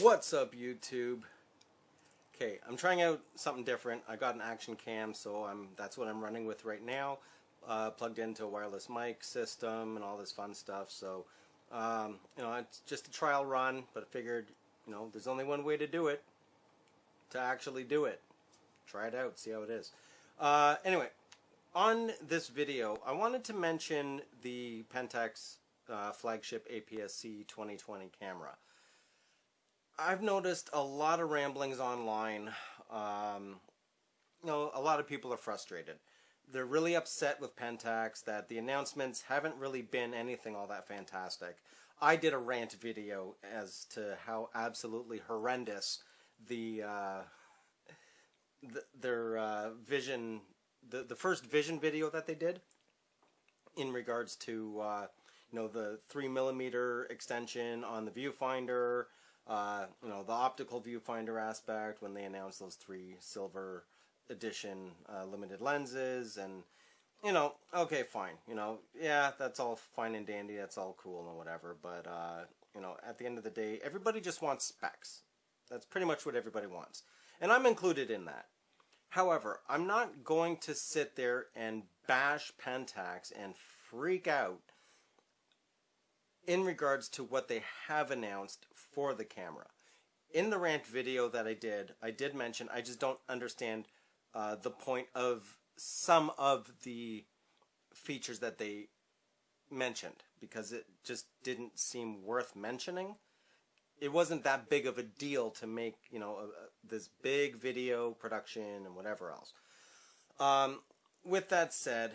What's up, YouTube? Okay, I'm trying out something different. I got an action cam, so that's what I'm running with right now. Plugged into a wireless mic system and all this fun stuff. So, it's just a trial run, but I figured, there's only one way to do it. To actually do it. Try it out, see how it is. Anyway, on this video, I wanted to mention the Pentax Flagship APS-C 2020 camera. I've noticed a lot of ramblings online. A lot of people are frustrated. They're really upset with Pentax that the announcements haven't really been anything all that fantastic. I did a rant video as to how absolutely horrendous their vision, the first vision video that they did in regards to the 3mm extension on the viewfinder. The optical viewfinder aspect when they announced those 3 silver edition limited lenses, and okay, fine, yeah, that's all fine and dandy, that's all cool and whatever, but at the end of the day, everybody just wants specs. That's pretty much what everybody wants, and I'm included in that. However, I'm not going to sit there and bash Pentax and freak out in regards to what they have announced for the camera. In the rant video that I did mention I just don't understand the point of some of the features that they mentioned, because it just didn't seem worth mentioning. It wasn't that big of a deal to make, this big video production and whatever else. With that said,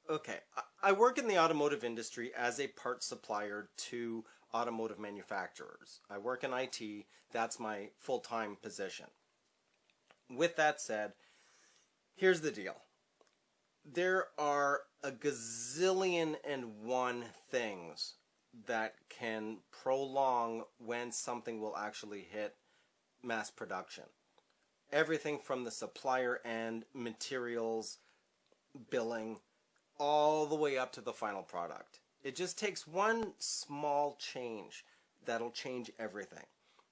okay, I work in the automotive industry as a part supplier to automotive manufacturers. I work in IT. That's my full-time position. With that said, here's the deal. There are a gazillion and one things that can prolong when something will actually hit mass production. Everything from the supplier end, materials, billing, all the way up to the final product. It just takes one small change that'll change everything.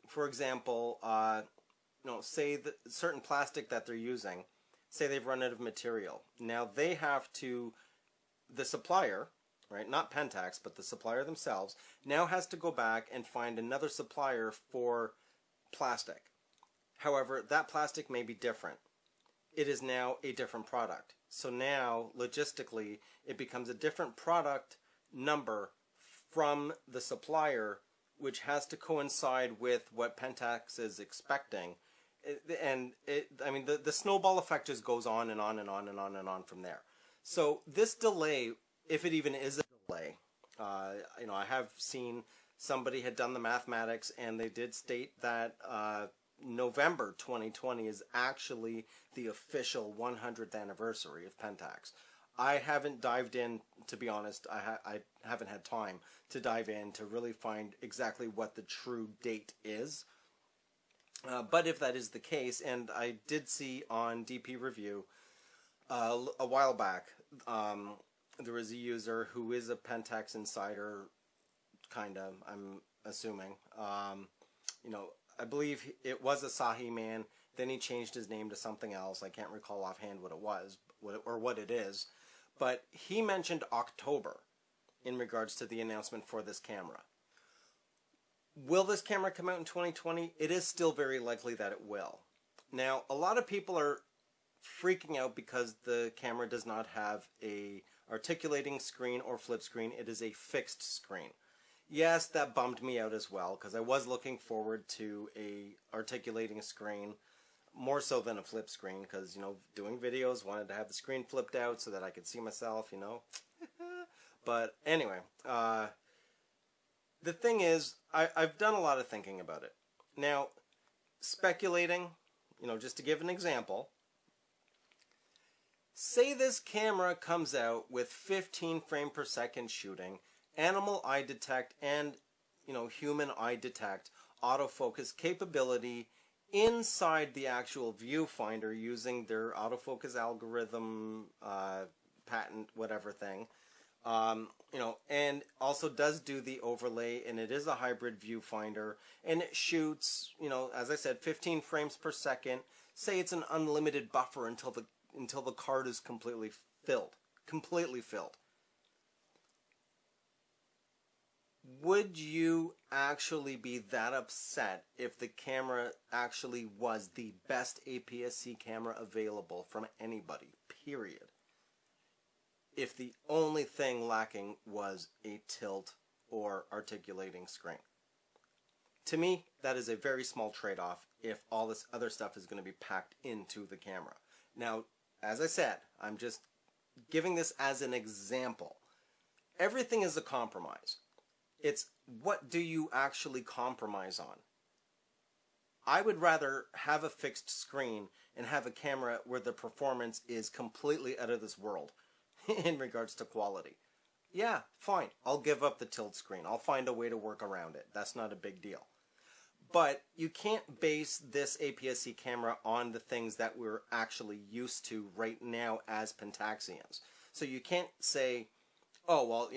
For example, say the certain plastic that they're using, say they've run out of material. Now they have to, the supplier, right, not Pentax, but the supplier themselves, now has to go back and find another supplier for plastic. However, that plastic may be different. It is now a different product. So now, logistically, it becomes a different product number from the supplier, which has to coincide with what Pentax is expecting. The snowball effect just goes on and on and on and on and on from there. So this delay, if it even is a delay, I have seen somebody had done the mathematics, and they did state that November 2020 is actually the official 100th anniversary of Pentax. I haven't dived in, to be honest. I haven't had time to dive in to really find exactly what the true date is. But if that is the case, and I did see on DP Review a while back, there was a user who is a Pentax insider, kinda, I'm assuming. I believe it was Asahi Man. Then he changed his name to something else. I can't recall offhand what it was, or what it is. But he mentioned October in regards to the announcement for this camera. Will this camera come out in 2020? It is still very likely that it will. Now, a lot of people are freaking out because the camera does not have a articulating screen or flip screen. It is a fixed screen. Yes, that bummed me out as well, because I was looking forward to a articulating screen, more so than a flip screen, because, doing videos, wanted to have the screen flipped out so that I could see myself, But anyway, the thing is, I've done a lot of thinking about it. Now, speculating, just to give an example, say this camera comes out with 15 frame per second shooting, animal eye detect, and human eye detect autofocus capability inside the actual viewfinder using their autofocus algorithm, patent, whatever thing, And also does do the overlay, and it is a hybrid viewfinder, and it shoots, as I said, 15 frames per second. Say it's an unlimited buffer until the card is completely filled. Would you actually be that upset if the camera actually was the best APS-C camera available from anybody, period? If the only thing lacking was a tilt or articulating screen. To me, that is a very small trade-off if all this other stuff is going to be packed into the camera. Now, as I said, I'm just giving this as an example. Everything is a compromise. It's what do you actually compromise on? I would rather have a fixed screen and have a camera where the performance is completely out of this world in regards to quality. Yeah, fine. I'll give up the tilt screen. I'll find a way to work around it. That's not a big deal. But you can't base this APS-C camera on the things that we're actually used to right now as Pentaxians. So you can't say, oh, well,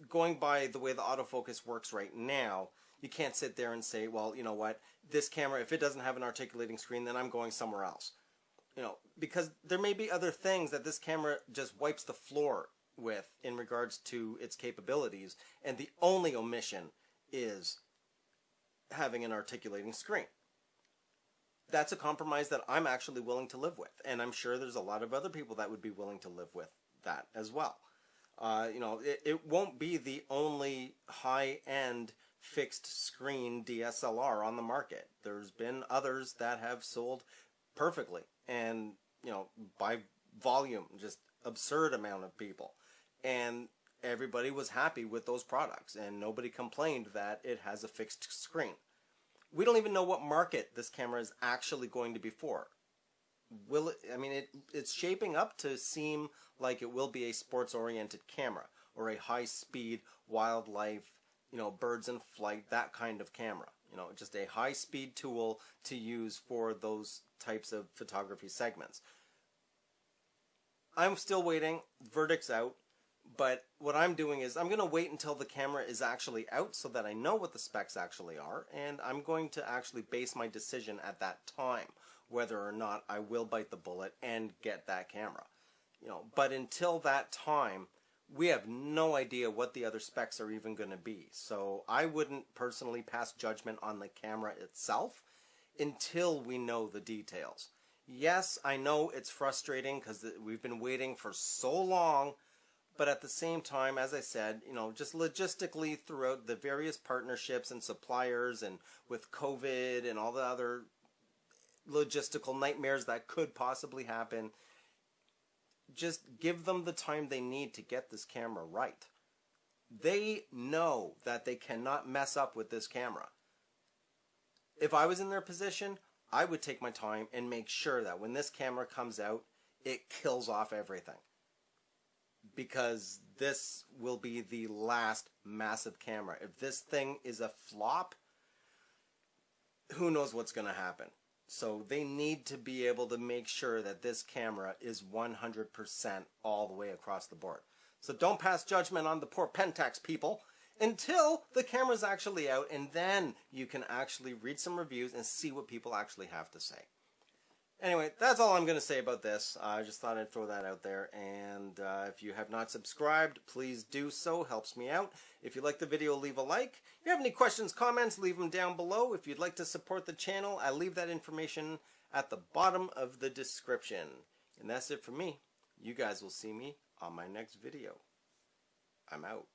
going by the way the autofocus works right now, you can't sit there and say, well, you know what, this camera, if it doesn't have an articulating screen, then I'm going somewhere else. Because there may be other things that this camera just wipes the floor with in regards to its capabilities, and the only omission is having an articulating screen. That's a compromise that I'm actually willing to live with, and I'm sure there's a lot of other people that would be willing to live with that as well. It won't be the only high-end fixed screen DSLR on the market. There's been others that have sold perfectly, and by volume, just absurd amount of people, and everybody was happy with those products, and nobody complained that it has a fixed screen. We don't even know what market this camera is actually going to be for. Will it? I mean, it's shaping up to seem like it will be a sports-oriented camera, or a high-speed wildlife, birds in flight, that kind of camera. Just a high-speed tool to use for those types of photography segments. I'm still waiting. Verdict's out. But what I'm doing is I'm going to wait until the camera is actually out so that I know what the specs actually are, and I'm going to actually base my decision at that time whether or not I will bite the bullet and get that camera. But until that time, we have no idea what the other specs are even going to be. So I wouldn't personally pass judgment on the camera itself until we know the details. Yes, I know it's frustrating because we've been waiting for so long, but at the same time, as I said, just logistically throughout the various partnerships and suppliers, and with COVID and all the other logistical nightmares that could possibly happen, just give them the time they need to get this camera right. They know that they cannot mess up with this camera. If I was in their position, I would take my time and make sure that when this camera comes out, it kills off everything. Because this will be the last massive camera. If this thing is a flop, who knows what's going to happen. So they need to be able to make sure that this camera is 100% all the way across the board. So don't pass judgment on the poor Pentax people until the camera's actually out, and then you can actually read some reviews and see what people actually have to say. Anyway, that's all I'm going to say about this. I just thought I'd throw that out there. And if you have not subscribed, please do so. Helps me out. If you like the video, leave a like. If you have any questions, comments, leave them down below. If you'd like to support the channel, I leave that information at the bottom of the description. And that's it for me. You guys will see me on my next video. I'm out.